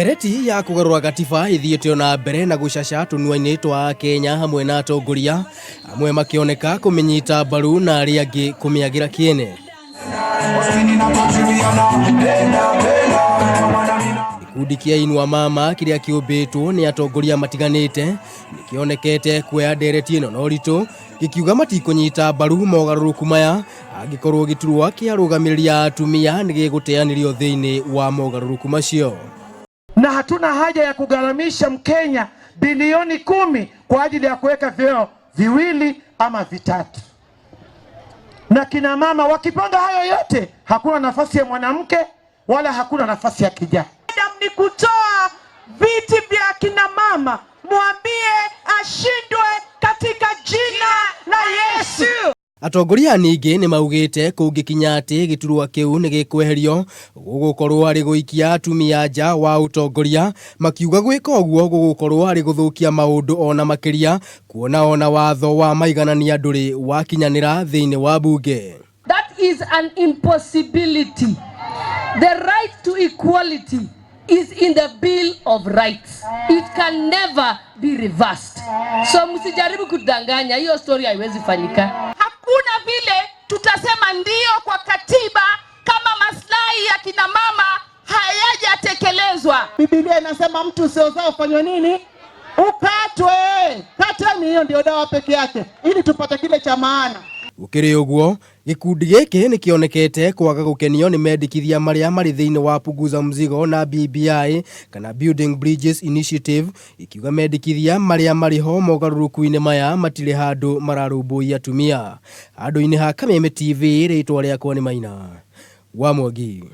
Ndereti ya kugarura gatiba ithiĩte na mbere na gucaca tunua-ini twa Kenya hamwe na atongoria amwe makioneka kuminyita mbaru na aria angi kumiagira kiene. Gikundi kia Inua Mama kiria kiumbitwo ni atongoria matiganite nikionekete kuoya ndereti ino no ritu gikiuga matikunyita mbaru mogaruruku maya angikoruo giturua kia arugamiriri atumia nigiguteanirio thi-ini wa mogaruruku macio. Na hatuna haja ya kugharamisha Mkenya bilioni 10 kwa ajili ya kuweka vyeo viwili ama vitatu. Na kina mama wakipanga hayo yote, hakuna nafasi ya mwanamke wala hakuna nafasi ya kijana. Ni kutoa viti vya kina mama, mwambie ashindwe katika jina la Yesu. Atongoria ningi ni maugite kungikinya ati giturua kiu ni gikweherio gugukorwo ari guikia atumia nja wa utongoria, makiuga gwika uguo gugukorwo ari guthukia maundu ona makiria kuona ona watho wa maiganania nduri wakinyanira thi-ini wa bunge. That is an impossibility. The right to equality is in the Bill of Rights. It can never be reversed. So msijaribu kudanganya, hiyo story haiwezi fanyika. Hakuna vile tutasema ndio kwa katiba kama maslahi ya kina mama hayajatekelezwa. Biblia inasema mtu usiozaa ufanywe nini? Ukatwe. Kateni, hiyo ndio dawa peke yake ili tupate kile cha maana. Ukiri uguo gikundi giki ni kionekete kwaga gukenio ni mendikithia maria mari thi-ini wa punguza mzigo na BBI kana Building Bridges Initiative, ikiuga mendikithia maria mari ho mogaruruku-ini maya matire handu mararumbuia atumia. Handu-ini ha Kameme TV ritwa riakwa ni Maina wa Mwangi.